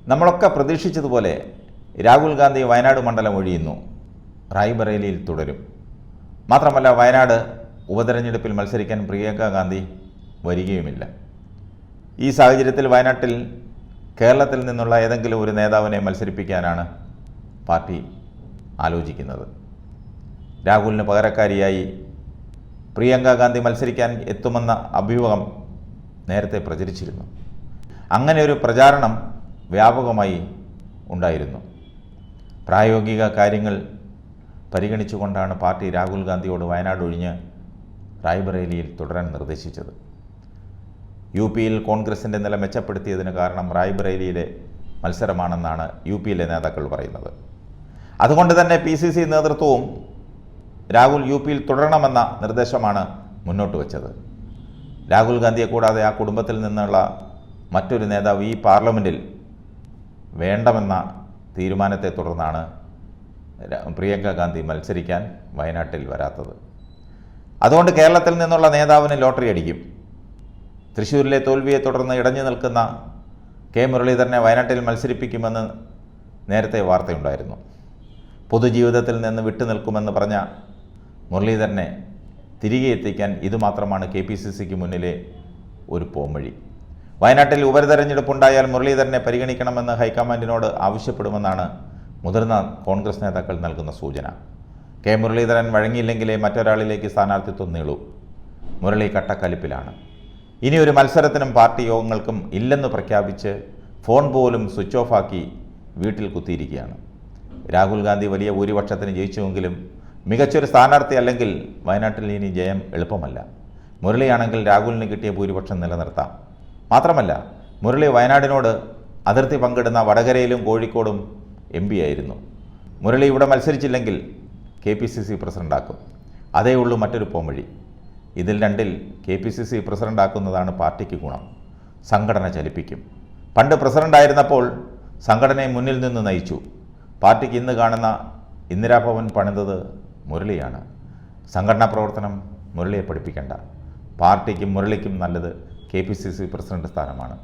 നമ്മളൊക്കെ പ്രതീക്ഷിച്ചതുപോലെ രാഹുൽ ഗാന്ധി വയനാട് മണ്ഡലം ഒഴിയുന്നു, റായ്ബറേലിയിൽ തുടരും. മാത്രമല്ല, വയനാട് ഉപതെരഞ്ഞെടുപ്പിൽ മത്സരിക്കാൻ പ്രിയങ്ക ഗാന്ധി വരികയുമില്ല. ഈ സാഹചര്യത്തിൽ വയനാട്ടിൽ കേരളത്തിൽ നിന്നുള്ള ഏതെങ്കിലും ഒരു നേതാവിനെ മത്സരിപ്പിക്കാനാണ് പാർട്ടി ആലോചിക്കുന്നത്. രാഹുലിന് പകരക്കാരിയായി പ്രിയങ്ക ഗാന്ധി മത്സരിക്കാൻ എത്തുമെന്ന അഭ്യൂഹം നേരത്തെ പ്രചരിച്ചിരുന്നു. അങ്ങനെ ഒരു പ്രചാരണം വ്യാപകമായി ഉണ്ടായിരുന്നു. പ്രായോഗിക കാര്യങ്ങൾ പരിഗണിച്ചുകൊണ്ടാണ് പാർട്ടി രാഹുൽ ഗാന്ധിയോട് വയനാട് ഒഴിഞ്ഞ് റായ്ബറേലിയിൽ തുടരാൻ നിർദ്ദേശിച്ചത്. യു പിയിൽ കോൺഗ്രസിൻ്റെ നില മെച്ചപ്പെടുത്തിയതിന് കാരണം റായ്ബറേലിയിലെ മത്സരമാണെന്നാണ് യു പിയിലെ നേതാക്കൾ പറയുന്നത്. അതുകൊണ്ട് തന്നെ PCC നേതൃത്വവും രാഹുൽ യു പിയിൽ തുടരണമെന്ന നിർദ്ദേശമാണ് മുന്നോട്ട് വച്ചത്. രാഹുൽ ഗാന്ധിയെ കൂടാതെ ആ കുടുംബത്തിൽ നിന്നുള്ള മറ്റൊരു നേതാവ് ഈ പാർലമെൻറ്റിൽ വേണ്ടെന്ന തീരുമാനത്തെ തുടർന്നാണ് പ്രിയങ്ക ഗാന്ധി മത്സരിക്കാൻ വയനാട്ടിൽ വരാത്തത്. അതുകൊണ്ട് കേരളത്തിൽ നിന്നുള്ള നേതാവിന് ലോട്ടറി അടിക്കും. തൃശ്ശൂരിലെ തോൽവിയെ തുടർന്ന് ഇടഞ്ഞു നിൽക്കുന്ന കെ മുരളീധരനെ വയനാട്ടിൽ മത്സരിപ്പിക്കുമെന്ന് നേരത്തെ വാർത്തയുണ്ടായിരുന്നു. പൊതുജീവിതത്തിൽ നിന്ന് വിട്ടുനിൽക്കുമെന്ന് പറഞ്ഞ മുരളീധരനെ തിരികെ എത്തിക്കാൻ ഇതുമാത്രമാണ് KPCCക്ക് മുന്നിലെ ഒരു പോംവഴി. വയനാട്ടിൽ ഉപതെരഞ്ഞെടുപ്പുണ്ടായാൽ മുരളീധരനെ പരിഗണിക്കണമെന്ന് ഹൈക്കമാൻഡിനോട് ആവശ്യപ്പെടുമെന്നാണ് മുതിർന്ന കോൺഗ്രസ് നേതാക്കൾ നൽകുന്ന സൂചന. കെ മുരളീധരൻ വഴങ്ങിയില്ലെങ്കിലേ മറ്റൊരാളിലേക്ക് സ്ഥാനാർത്ഥിത്വം നീളൂ. മുരളി കട്ടക്കലിപ്പിലാണ്. ഇനി ഒരു മത്സരത്തിനും പാർട്ടി യോഗങ്ങൾക്കും ഇല്ലെന്ന് പ്രഖ്യാപിച്ച് ഫോൺ പോലും സ്വിച്ച് ഓഫാക്കി വീട്ടിൽ കുത്തിയിരിക്കുകയാണ്. രാഹുൽ ഗാന്ധി വലിയ ഭൂരിപക്ഷത്തിന് ജയിച്ചുവെങ്കിലും മികച്ചൊരു സ്ഥാനാർത്ഥി അല്ലെങ്കിൽ വയനാട്ടിൽ ഇനി ജയം എളുപ്പമല്ല. മുരളിയാണെങ്കിൽ രാഹുലിന് കിട്ടിയ ഭൂരിപക്ഷം നിലനിർത്താം. മാത്രമല്ല, മുരളി വയനാടിനോട് അതിർത്തി പങ്കിടുന്ന വടകരയിലും കോഴിക്കോടും MP ആയിരുന്നു. മുരളി ഇവിടെ മത്സരിച്ചില്ലെങ്കിൽ KPCC പ്രസിഡൻ്റാക്കും. അതേ ഉള്ളൂ മറ്റൊരു പോംവഴി. ഇതിൽ രണ്ടിൽ KPCC പ്രസിഡൻ്റാക്കുന്നതാണ് പാർട്ടിക്ക് ഗുണം. സംഘടന ചലിപ്പിക്കും. പണ്ട് പ്രസിഡൻ്റായിരുന്നപ്പോൾ സംഘടനയെ മുന്നിൽ നിന്ന് നയിച്ചു. പാർട്ടിക്ക് ഇന്ന് കാണുന്ന ഇന്ദിരാഭവൻ പണിതത് മുരളിയാണ്. സംഘടനാ പ്രവർത്തനം മുരളിയെ പഠിപ്പിക്കേണ്ട. പാർട്ടിക്കും മുരളിക്കും നല്ലത് KPCC പ്രസിഡന്റ് സ്ഥാനമാണ്.